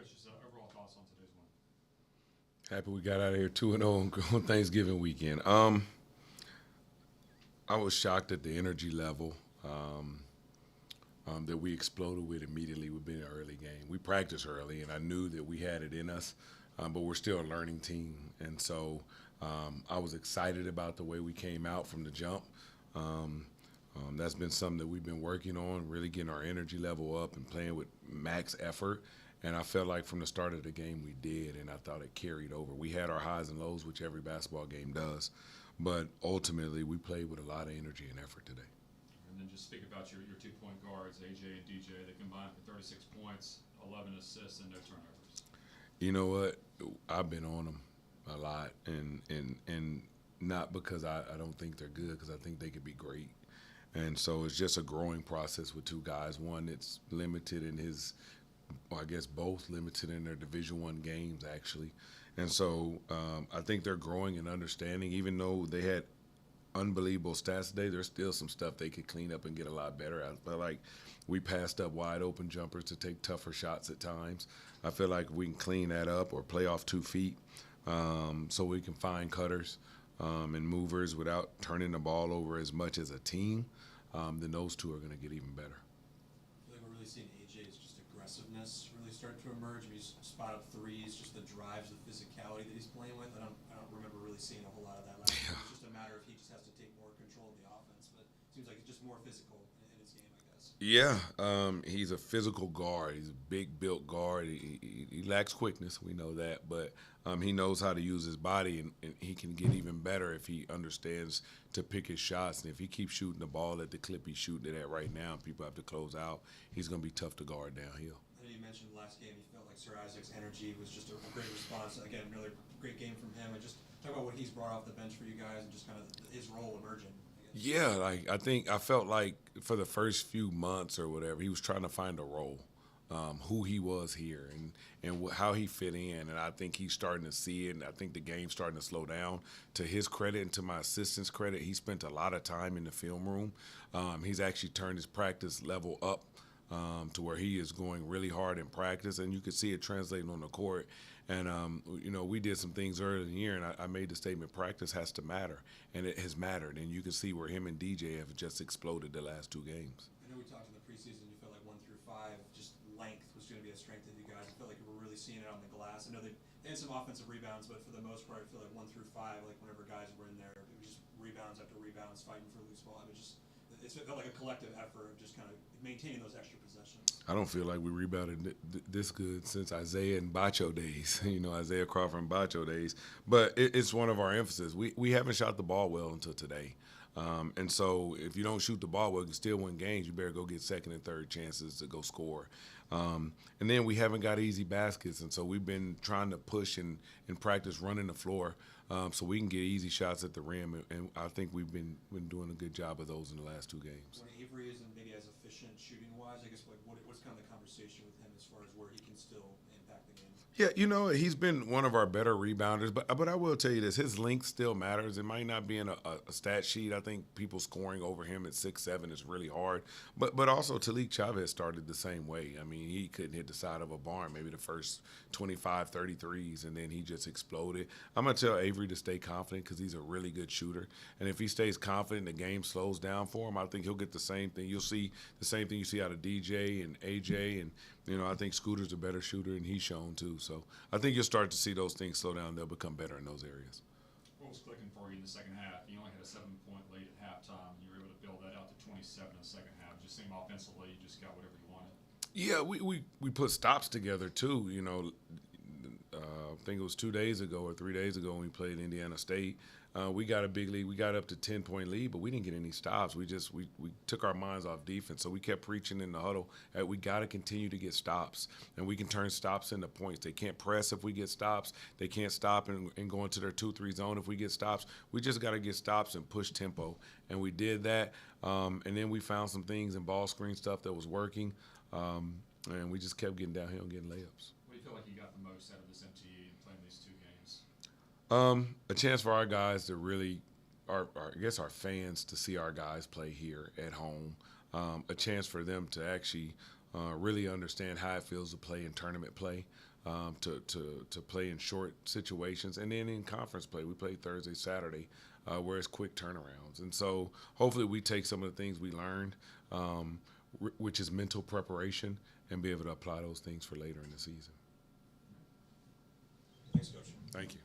Coach, just overall thoughts on today's win. Happy we got out of here 2-0 on Thanksgiving weekend. I was shocked at the energy level that we exploded with immediately. We've been an early game. We practiced early, and I knew that we had it in us, but we're still a learning team. And so I was excited about the way we came out from the jump. Um, that's been something that we've been working on, really getting our energy level up and playing with max effort. And I felt like from the start of the game we did, and I thought it carried over. We had our highs and lows, which every basketball game does, but ultimately we played with a lot of energy and effort today. And then just speak about your 2 point guards, AJ and DJ. They combined for 36 points, 11 assists, and no turnovers. You know what? I've been on them a lot, and not because I don't think they're good, because I think they could be great. And so it's just a growing process with two guys. One that's limited in his, well, I guess both limited in their Division One games actually, and so I think they're growing and understanding. Even though they had unbelievable stats today, there's still some stuff they could clean up and get a lot better. I feel like we passed up wide open jumpers to take tougher shots at times. I feel like we can clean that up or play off 2 feet, so we can find cutters and movers without turning the ball over as much as a team. Then those two are going to get even better. I feel like we're really seeing AJ's just aggressiveness really start to emerge. I mean, he's spot up threes, just the drives, the physicality that he's playing with. I don't remember really seeing a whole lot of that last year. It's just a matter of he just has to take more control of the offense. But it seems like he's just more physical in his game, I guess. Yeah, he's a physical guard. He's a big built guard. He lacks quickness, we know that, but he knows how to use his body, and he can get even better if he understands to pick his shots. And if he keeps shooting the ball at the clip he's shooting it at right now, people have to close out. He's going to be tough to guard downhill. I know you mentioned last game you felt like Sir Isaac's energy was just a great response. Again, really great game from him. And just talk about what he's brought off the bench for you guys and just kind of his role emerging. I guess. Yeah, like I felt like for the first few months or whatever, he was trying to find a role, who he was here, and how he fit in. And I think he's starting to see it. And I think the game's starting to slow down. To his credit and to my assistant's credit, he spent a lot of time in the film room. He's actually turned his practice level up to where he is going really hard in practice, and you can see it translating on the court. And we did some things earlier in the year, and I made the statement: practice has to matter, and it has mattered. And you can see where him and DJ have just exploded the last 2 games. I know we talked in the preseason. You felt like 1 through 5, just length was going to be a strength of you guys. I felt like we were really seeing it on the glass. I know they had some offensive rebounds, but for the most part, I feel like 1 through 5, like whenever guys were in there, it was just rebounds after rebounds, fighting for loose ball. I mean, it felt like a collective effort of just kind of maintaining those extra possessions. I don't feel like we rebounded this good since Isaiah and Bacho days, Isaiah Crawford and Bacho days. But it's one of our emphasis. We haven't shot the ball well until today. And so if you don't shoot the ball well, you can still win games. You better go get second and third chances to go score. And then we haven't got easy baskets, and so we've been trying to push and practice running the floor so we can get easy shots at the rim. And I think we've been doing a good job of those in the last 2 games. When Avery isn't maybe as efficient shooting wise, I guess what's kind of the conversation with him as far as where he can still impact the game? Yeah, he's been one of our better rebounders, but I will tell you this: his length still matters. It might not be in a stat sheet. I think people scoring over him at 6'7" is really hard. But also Talik Chavez started the same way. I mean, he couldn't hit the side of a barn maybe the first 25, 30 threes, and then he just exploded. I'm gonna tell Avery to stay confident because he's a really good shooter, and if he stays confident, the game slows down for him. I think he'll get the same thing. You'll see the same thing you see out of DJ and AJ, and I think Scooter's a better shooter, and he's shown too. So I think you'll start to see those things slow down. They'll become better in those areas. What was clicking for you in the second half? You only had a 7 point lead at halftime. You were able to build that out to 27 in the second half. Just seemed offensively, you just got whatever you wanted. Yeah, we put stops together too. I think it was 2 days ago or 3 days ago when we played Indiana State. We got a big lead. We got up to 10 point lead, but we didn't get any stops. We took our minds off defense. So we kept preaching in the huddle. We got to continue to get stops, and we can turn stops into points. They can't press if we get stops. They can't stop and go into their 2-3 zone if we get stops. We just got to get stops and push tempo, and we did that. And then we found some things in ball screen stuff that was working, and we just kept getting downhill and getting layups. What do you feel like you got the most out of this MTE and playing these 2 games? A chance for our guys to really, I guess our fans to see our guys play here at home. A chance for them to actually really understand how it feels to play in tournament play, to play in short situations, and then in conference play. We play Thursday, Saturday, where it's quick turnarounds. And so hopefully we take some of the things we learned, which is mental preparation, and be able to apply those things for later in the season. Thanks, Coach. Thank you.